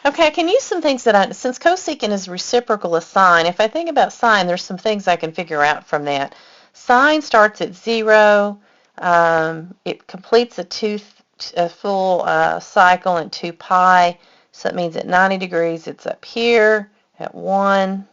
Okay, I can use some things that since cosecant is reciprocal of sine, if I think about sine, there's some things I can figure out from that. Sine starts at 0. It completes a full cycle in 2 pi. So that means at 90 degrees, it's up here at 1.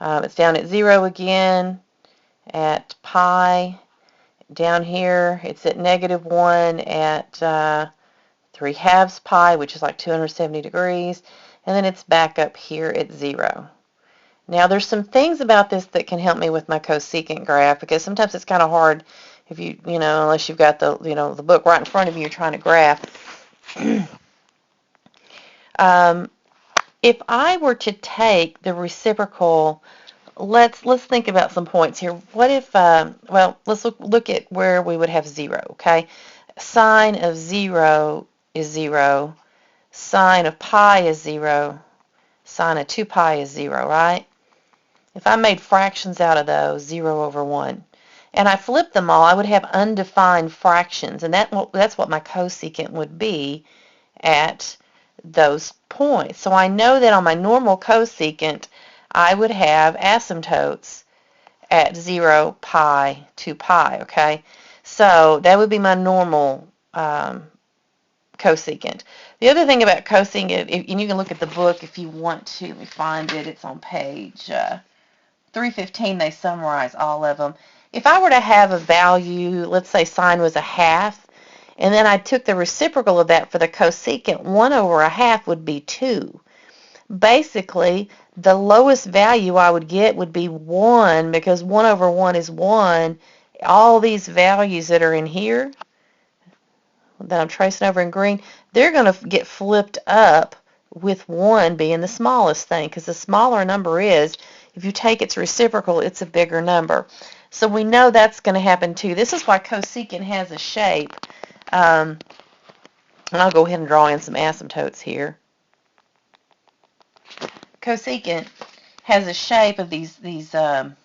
It's down at 0 again at pi. Down here, it's at -1 at 3 halves pi, which is like 270 degrees, and then it's back up here at 0. Now there's some things about this that can help me with my cosecant graph, because sometimes it's kind of hard if unless you've got the book right in front of you, you're trying to graph. um, if I were to take the reciprocal, let's think about some points here. What if, well, let's look at where we would have 0, okay? Sine of 0 is 0. Sine of pi is 0. Sine of 2 pi is 0, right? If I made fractions out of those, 0 over 1, and I flipped them all, I would have undefined fractions, and that's what my cosecant would be at those points. So I know that on my normal cosecant, I would have asymptotes at 0, pi, 2 pi, okay? So that would be my normal cosecant. The other thing about cosecant, and you can look at the book if you want to. Let me find it. It's on page 315. They summarize all of them. If I were to have a value, let's say sine was a half, and then I took the reciprocal of that for the cosecant, 1 over a half would be 2. Basically, the lowest value I would get would be 1, because 1 over 1 is 1. All these values that are in here that I'm tracing over in green, they're going to get flipped up with 1 being the smallest thing, because the smaller a number is, if you take its reciprocal, it's a bigger number. So we know that's going to happen too. This is why cosecant has a shape. And I'll go ahead and draw in some asymptotes here. Cosecant has a shape of these kind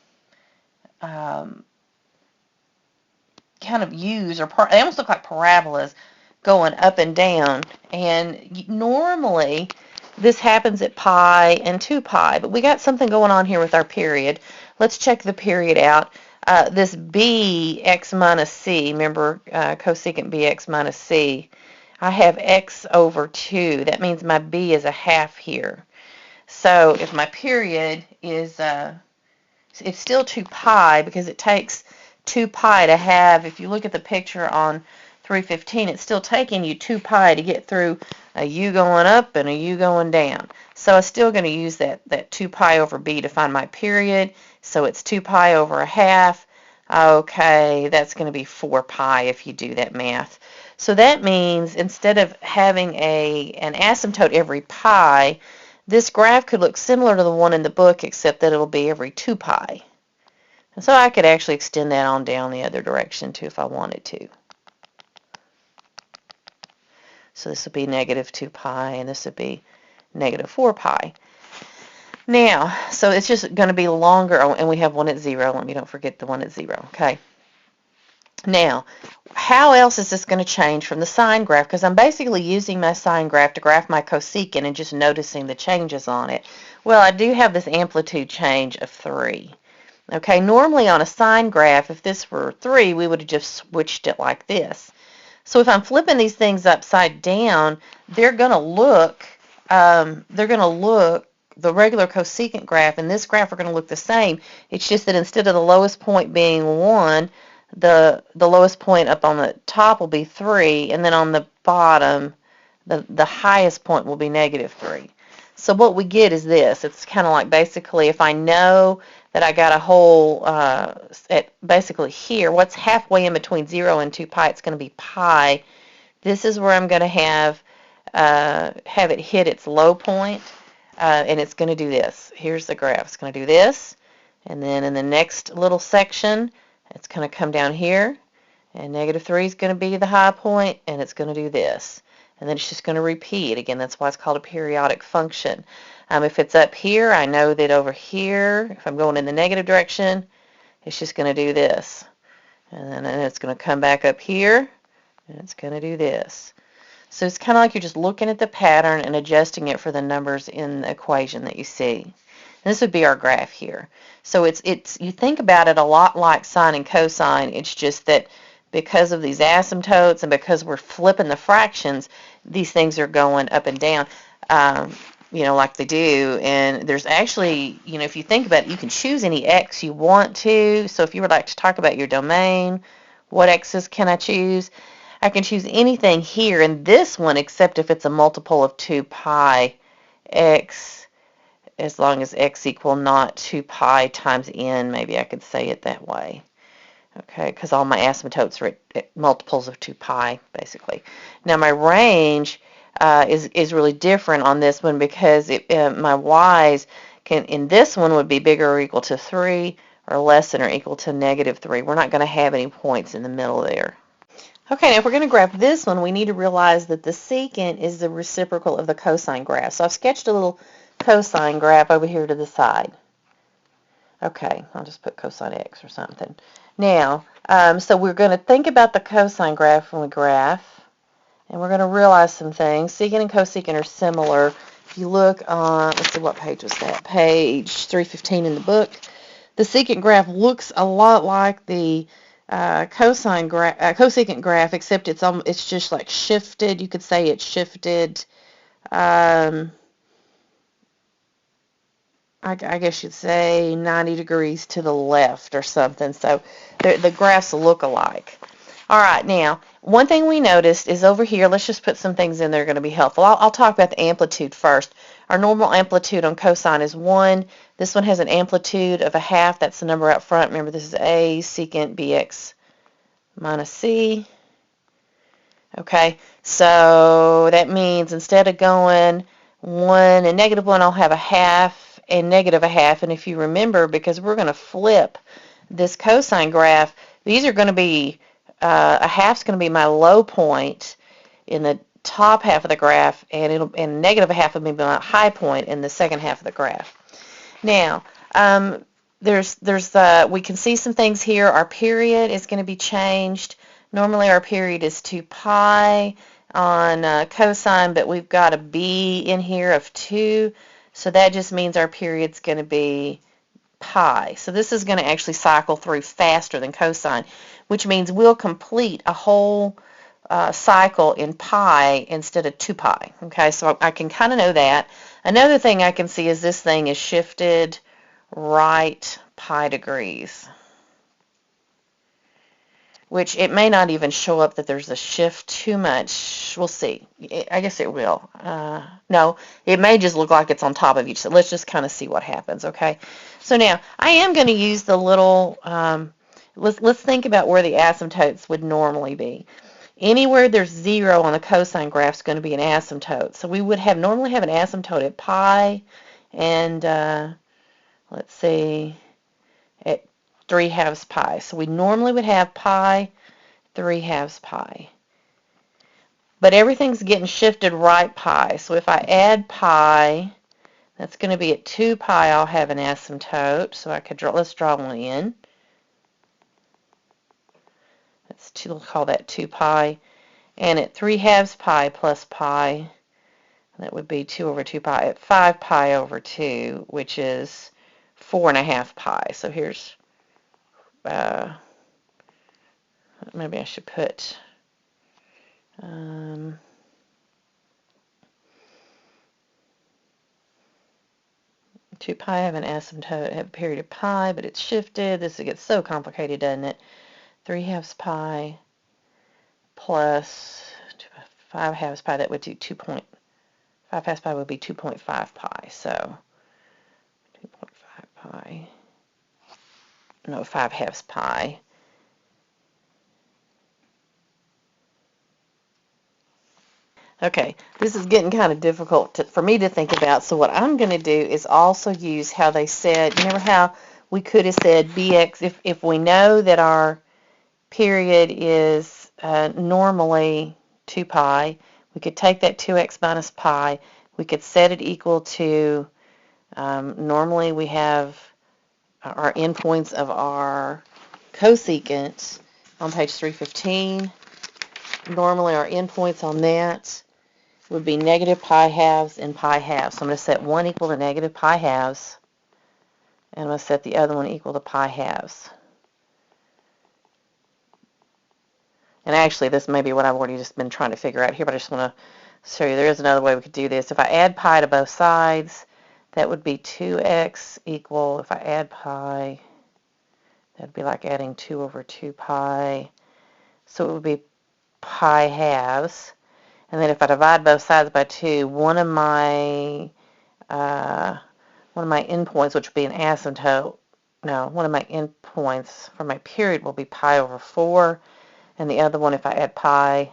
of U's, or they almost look like parabolas going up and down. And normally this happens at pi and 2 pi, but we got something going on here with our period. Let's check the period out. This b x minus c, remember cosecant bx minus c, I have x over 2. That means my b is a half here. So if my period is, it's still 2 pi, because it takes 2 pi to have, if you look at the picture on 315, it's still taking you 2 pi to get through a u going up and a u going down. So I'm still going to use that 2 pi over b to find my period. So it's 2 pi over a half. Okay, that's going to be 4 pi if you do that math. So that means instead of having an asymptote every pi, this graph could look similar to the one in the book, except that it'll be every 2 pi. And so I could actually extend that on down the other direction too if I wanted to. So this would be negative 2 pi, and this would be negative 4 pi. Now, so it's just going to be longer, and we have one at 0. Let me don't forget the one at 0, okay? Now, how else is this going to change from the sine graph? Because I'm basically using my sine graph to graph my cosecant and just noticing the changes on it. Well, I do have this amplitude change of 3. Okay, normally on a sine graph, if this were 3, we would have just switched it like this. So if I'm flipping these things upside down, they're going to look, the regular cosecant graph and this graph are going to look the same. It's just that instead of the lowest point being 1, the lowest point up on the top will be 3, and then on the bottom, the highest point will be negative 3. So what we get is this. It's kind of like basically if I know that I got a hole at basically here, what's halfway in between 0 and 2 pi, it's going to be pi. This is where I'm going to have it hit its low point, and it's going to do this. Here's the graph. It's going to do this, and then in the next little section, it's going to come down here, and negative 3 is going to be the high point, and it's going to do this. And then it's just going to repeat. Again, that's why it's called a periodic function. If it's up here, I know that over here, if I'm going in the negative direction, it's just going to do this. And then it's going to come back up here, and it's going to do this. So it's kind of like you're just looking at the pattern and adjusting it for the numbers in the equation that you see. And this would be our graph here. So it's you think about it a lot like sine and cosine. It's just that because of these asymptotes and because we're flipping the fractions, these things are going up and down, like they do. And there's actually, if you think about it, you can choose any x you want to. So if you would like to talk about your domain, what x's can I choose? I can choose anything here in this one except if it's a multiple of 2 pi x, as long as x equal not 2 pi times n. Maybe I could say it that way. Okay, because all my asymptotes are at multiples of 2 pi, basically. Now my range is really different on this one because my y's in this one would be bigger or equal to 3 or less than or equal to -3. We're not going to have any points in the middle there. Okay, now if we're going to graph this one, we need to realize that the secant is the reciprocal of the cosine graph. So I've sketched a little cosine graph over here to the side. Okay, I'll just put cosine x or something. Now, so we're going to think about the cosine graph when we graph, and we're going to realize some things. Secant and cosecant are similar. If you look on, let's see, what page was that? Page 315 in the book. The secant graph looks a lot like the cosecant graph, except it's just like shifted. You could say it's shifted. I guess you'd say 90 degrees to the left or something. So the graphs look alike. All right, now, one thing we noticed is over here, let's just put some things in that are going to be helpful. I'll talk about the amplitude first. Our normal amplitude on cosine is 1. This one has an amplitude of 1/2. That's the number out front. Remember, this is A secant bx minus c. Okay, so that means instead of going 1 and -1, I'll have 1/2 and -1/2. And if you remember, because we're going to flip this cosine graph, these are going to be, 1/2's going to be my low point in the top half of the graph, and -1/2 will be my high point in the second half of the graph. Now, we can see some things here. Our period is going to be changed. Normally our period is 2 pi on cosine, but we've got a b in here of 2, so that just means our period's going to be pi. So this is going to actually cycle through faster than cosine, which means we'll complete a whole cycle in pi instead of 2 pi. Okay, so I can kind of know that. Another thing I can see is this thing is shifted right pi degrees, which it may not even show up that there's a shift too much. We'll see. I guess it will. No, it may just look like it's on top of each. So let's just kind of see what happens, okay? So now, I am going to use the little, let's think about where the asymptotes would normally be. Anywhere there's 0 on the cosine graph is going to be an asymptote. So we would normally have an asymptote at pi, and let's see, at 3/2 pi. So we normally would have pi, 3/2 pi. But everything's getting shifted right pi. So if I add pi, that's going to be at 2 pi, I'll have an asymptote. So let's draw one in. We'll call that 2 pi. And at 3/2 pi plus pi, that would be 2 over 2 pi. At 5 pi over 2, which is 4.5 pi. So here's, maybe I should put, 2 pi, I have an asymptote, I have a period of pi, but it's shifted. This gets so complicated, doesn't it? 3/2 pi plus 5/2 pi, that would do 5/2 pi would be 2.5 pi. So 2.5 pi, no, 5/2 pi. Okay, this is getting kind of difficult for me to think about, so what I'm going to do is also use how they said, remember how we could have said bx, if we know that our period is normally 2 pi, we could take that 2x minus pi, we could set it equal to, normally we have our endpoints of our cosecant on page 315. Normally our endpoints on that would be negative pi halves and pi halves. So I'm going to set one equal to negative pi halves, and I'm going to set the other one equal to pi halves. And actually, this may be what I've already just been trying to figure out here, but I just want to show you there is another way we could do this. If I add pi to both sides, that would be 2x equal, if I add pi, that would be like adding 2 over 2 pi. So it would be pi halves. And then if I divide both sides by 2, one of my endpoints, which would be an asymptote, one of my endpoints for my period will be pi over 4. And the other one, if I add pi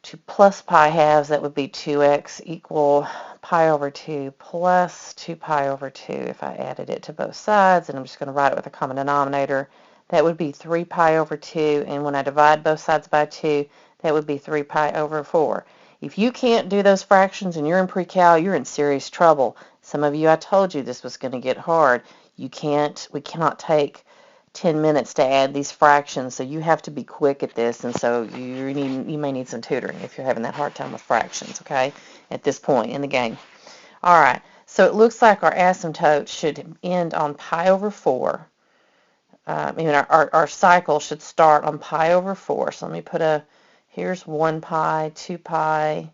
to plus pi halves, that would be 2x equal pi over 2 plus 2 pi over 2 if I added it to both sides. And I'm just going to write it with a common denominator. That would be 3 pi over 2. And when I divide both sides by 2, that would be 3 pi over 4. If you can't do those fractions and you're in pre-cal, you're in serious trouble. Some of you, I told you this was going to get hard. We cannot take 10 minutes to add these fractions, so you have to be quick at this, and so you may need some tutoring if you're having that hard time with fractions, okay, at this point in the game. All right, so it looks like our asymptote should end on pi over 4. Our cycle should start on pi over 4. So let me put here's 1 pi, 2 pi.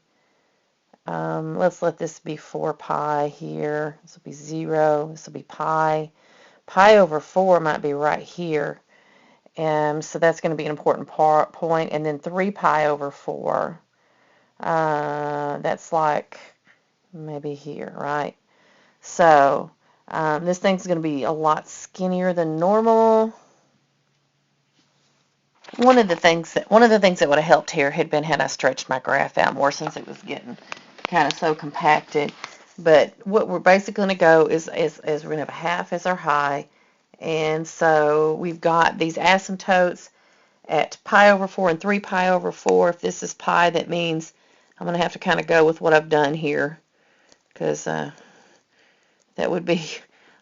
Let's let this be 4 pi here. This will be 0. This will be pi. Pi over 4 might be right here. So that's going to be an important point. And then 3 pi over 4. That's like maybe here, right? So this thing's going to be a lot skinnier than normal. One of the things that would have helped here had I stretched my graph out more, since it was getting kind of so compacted. But what we're basically going to go is we're going to have a half as our high. And so we've got these asymptotes at pi over 4 and 3 pi over 4. If this is pi, that means I'm going to have to kind of go with what I've done here, because that would be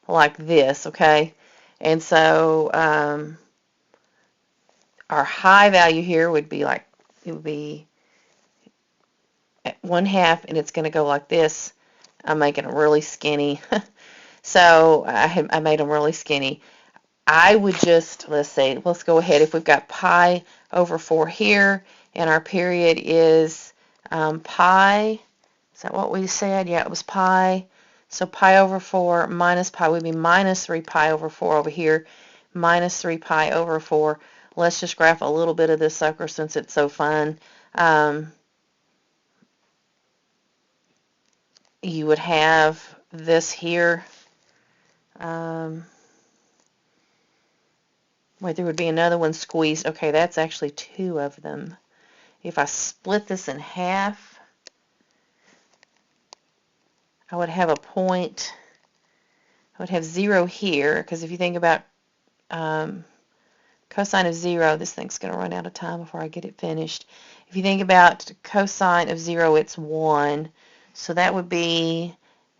like this, okay? And so our high value here would be at 1/2, and it's going to go like this. I'm making them really skinny. So I made them really skinny. I would just, let's go ahead. If we've got pi over 4 here, and our period is pi, is that what we said? Yeah, it was pi. So pi over 4 minus pi would be minus 3 pi over 4 over here, minus 3 pi over 4. Let's just graph a little bit of this sucker since it's so fun. You would have this here. Wait, there would be another one squeezed. Okay, that's actually 2 of them. If I split this in half, I would have a point. I would have 0 here, because if you think about cosine of 0, this thing's going to run out of time before I get it finished. If you think about cosine of 0, it's 1. So that would be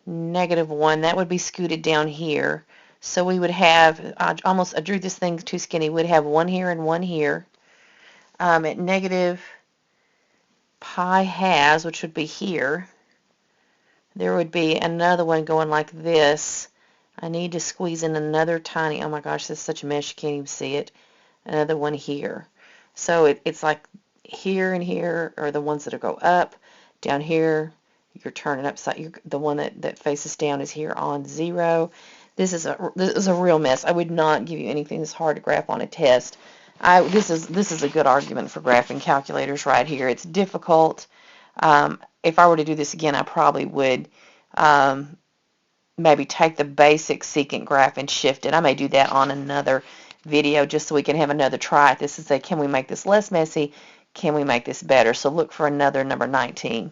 -1. That would be scooted down here. So we would have, I drew this thing too skinny. We'd have 1 here and 1 here. At negative pi halves, which would be here, there would be another one going like this. I need to squeeze in another tiny, oh my gosh, this is such a mess, you can't even see it. Another one here. So it's like here and here are the ones that go up. Down here, you're turning upside. The one that faces down is here on 0. This is a real mess. I would not give you anything that's hard to graph on a test. This is a good argument for graphing calculators right here. It's difficult. If I were to do this again, I probably would maybe take the basic secant graph and shift it. I may do that on another video just so we can have another try at this and say, can we make this less messy? Can we make this better? So look for another number 19.